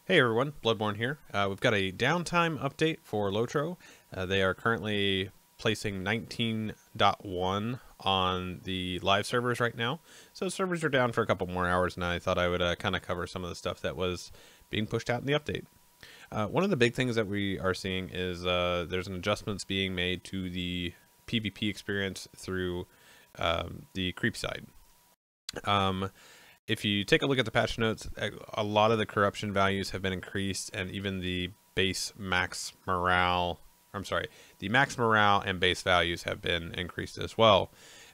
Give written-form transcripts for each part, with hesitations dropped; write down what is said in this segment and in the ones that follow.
Hey everyone, Bludborn here. We've got a downtime update for LOTRO. They are currently placing 19.1 on the live servers right now. So servers are down for a couple more hours, and I thought I would kind of cover some of the stuff that was being pushed out in the update. One of the big things that we are seeing is there's an adjustments being made to the PvP experience through the creep side. If you take a look at the patch notes, a lot of the corruption values have been increased, and even the max morale and base values have been increased as well.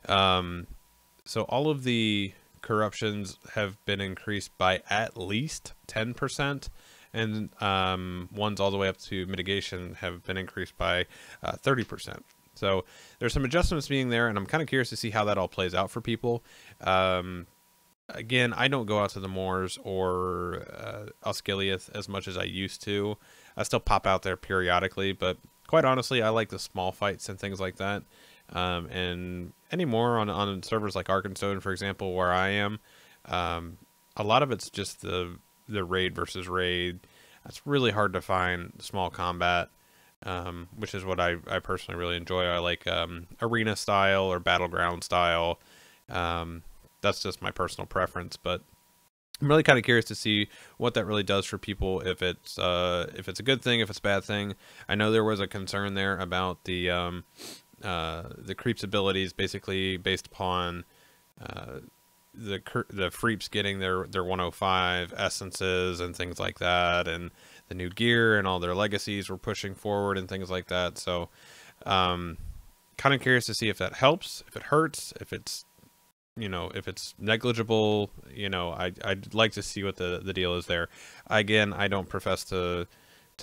So all of the corruptions have been increased by at least 10%, and ones all the way up to mitigation have been increased by 30%. So there's some adjustments being there, and I'm kind of curious to see how that all plays out for people. Again, I don't go out to the moors or Osgiliath as much as I used to. I still pop out there periodically, but quite honestly, I like the small fights and things like that. And anymore on servers like Arkenstone, for example, where I am, a lot of it's just the raid versus raid. It's really hard to find small combat, which is what I personally really enjoy. I like arena style or battleground style. That's just my personal preference, but I'm really kind of curious to see what that really does for people. If it's a good thing, if it's a bad thing. I know there was a concern there about the creeps abilities, basically based upon the freeps getting their 105 essences and things like that, and the new gear and all their legacies were pushing forward and things like that. So, kind of curious to see if that helps, if it hurts, if it's negligible. I'd like to see what the deal is there. Again, I don't profess to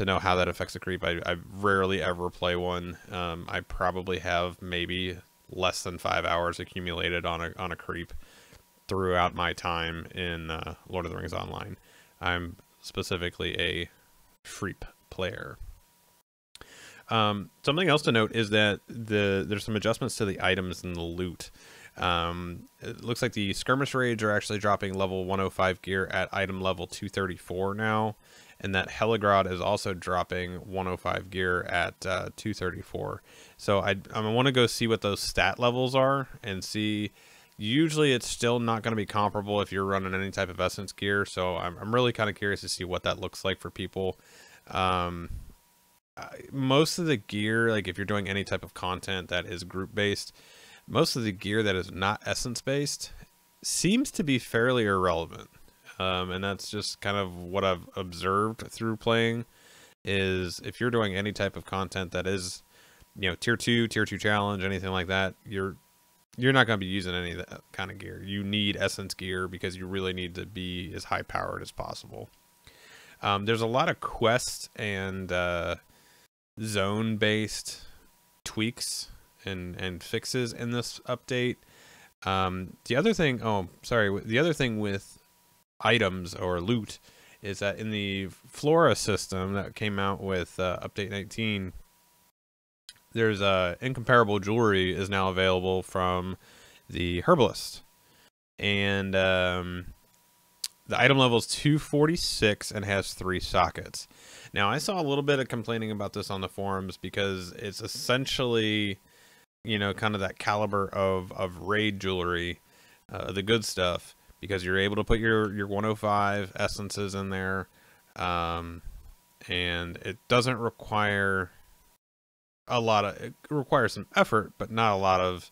know how that affects a creep. I rarely ever play one. I probably have maybe less than 5 hours accumulated on a creep throughout my time in Lord of the Rings Online. I'm specifically a freep player. Something else to note is that there's some adjustments to the items and the loot. It looks like the skirmish raids are actually dropping level 105 gear at item level 234 now, and that Heligrod is also dropping 105 gear at 234. So I want to go see what those stat levels are and see. Usually it's still not going to be comparable if you're running any type of essence gear, so I'm really kind of curious to see what that looks like for people. Most of the gear, like if you're doing any type of content that is group based, most of the gear that is not essence based seems to be fairly irrelevant. And that's just kind of what I've observed through playing, is if you're doing any type of content that is, tier 2 challenge, anything like that, you're not going to be using any of that kind of gear. You need essence gear because you really need to be as high powered as possible. There's a lot of quest and zone based tweaks and fixes in this update. The other thing with items or loot is that in the Flora system that came out with update 19, there's incomparable jewelry is now available from the herbalist, and the item level is 246 and has 3 sockets. Now, I saw a little bit of complaining about this on the forums because it's essentially, kind of that caliber of raid jewelry, the good stuff, because you're able to put your 105 essences in there, and it doesn't require a lot of, it requires some effort, but not a lot of,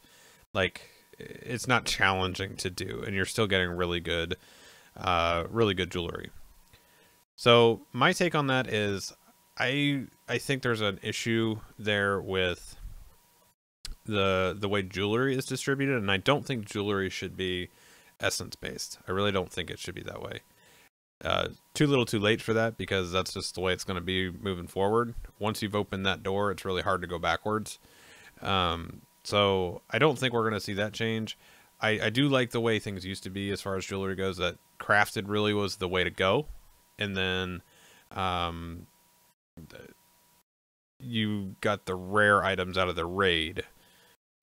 it's not challenging to do, and you're still getting really good jewelry. So my take on that is I think there's an issue there with the way jewelry is distributed, and I don't think jewelry should be essence based. I really don't think it should be that way. Too little too late for that, because that's just the way it's going to be moving forward. Once you've opened that door, it's really hard to go backwards. So I don't think we're going to see that change. I do like the way things used to be as far as jewelry goes, that crafted really was the way to go. And then you got the rare items out of the raid,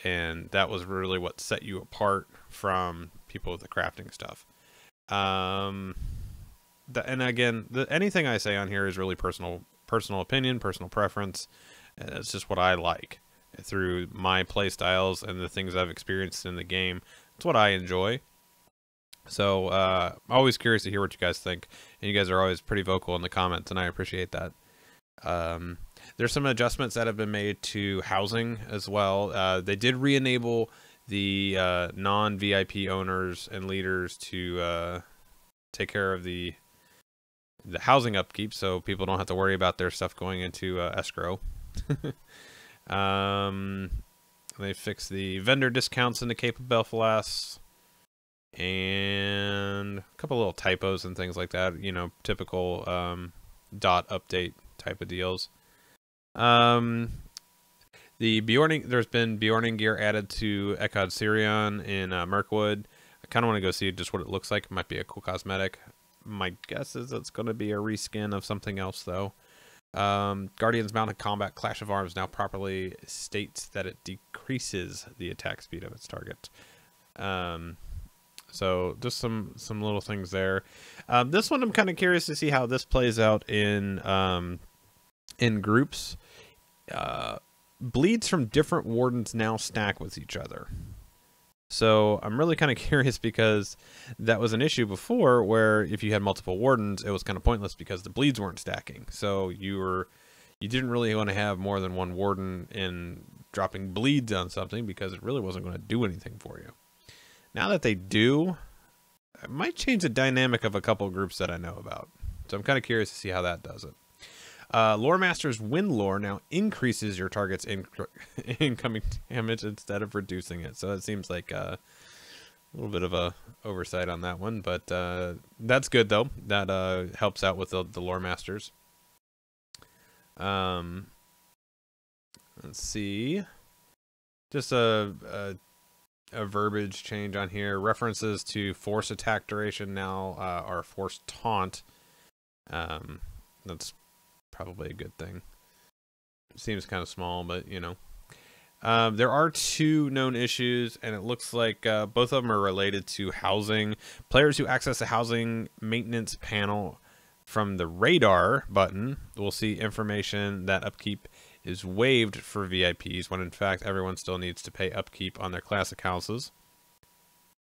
and that was really what set you apart from people with the crafting stuff. and again, anything I say on here is really personal opinion, personal preference. It's just what I like through my play styles and the things I've experienced in the game. It's what I enjoy. So always curious to hear what you guys think, and you guys are always pretty vocal in the comments, and I appreciate that. There's some adjustments that have been made to housing as well. They did re-enable the non-VIP owners and leaders to take care of the housing upkeep, so people don't have to worry about their stuff going into escrow. They fixed the vendor discounts in the Cape of Belfast, and a couple little typos and things like that, you know, typical dot update type of deals. The Bjorning, there's been Bjorning gear added to Echad Sirion in Mirkwood. I kind of want to go see just what it looks like. It might be a cool cosmetic. My guess is it's going to be a reskin of something else, though. Guardian's Mounted Combat Clash of Arms now properly states that it decreases the attack speed of its target. So just some little things there. This one I'm kind of curious to see how this plays out in groups. Bleeds from different wardens now stack with each other. So I'm really kind of curious, because that was an issue before where if you had multiple wardens, it was kind of pointless because the bleeds weren't stacking. So you didn't really want to have more than one warden in dropping bleeds on something, because it really wasn't going to do anything for you. Now that they do, it might change the dynamic of a couple of groups that I know about. So I'm kind of curious to see how that does it. Lore Master's Wind Lore now increases your target's incoming damage instead of reducing it. So it seems like a little bit of a oversight on that one, but that's good though. That helps out with the Lore Masters. Let's see. Just a verbiage change on here. References to force attack duration now are force taunt. That's probably a good thing. Seems kind of small, but you know. There are two known issues, and it looks like both of them are related to housing. Players who access the housing maintenance panel from the radar button will see information that upkeep is waived for VIPs, when in fact everyone still needs to pay upkeep on their classic houses.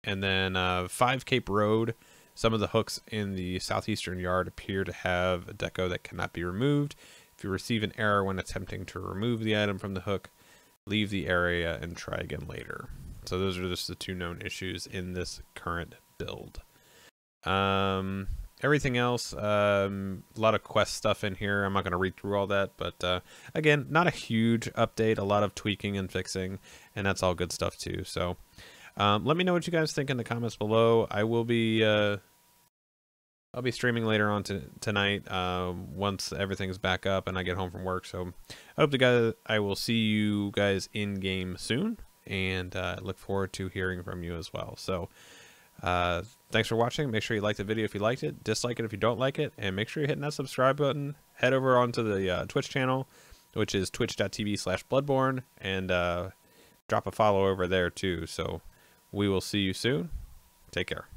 And then 5 Cape Road. Some of the hooks in the southeastern yard appear to have a deco that cannot be removed. If you receive an error when attempting to remove the item from the hook, leave the area and try again later. So those are just the two known issues in this current build. Everything else, a lot of quest stuff in here. I'm not going to read through all that, but again, not a huge update, a lot of tweaking and fixing, and that's all good stuff too. So let me know what you guys think in the comments below. I will be I'll be streaming later on tonight once everything's back up and I get home from work. So I hope I will see you guys in game soon, and look forward to hearing from you as well. So thanks for watching. Make sure you like the video if you liked it, dislike it if you don't like it, and make sure you're hitting that subscribe button. Head over onto the Twitch channel, which is twitch.tv/Bludborn, and drop a follow over there too. So we will see you soon. Take care.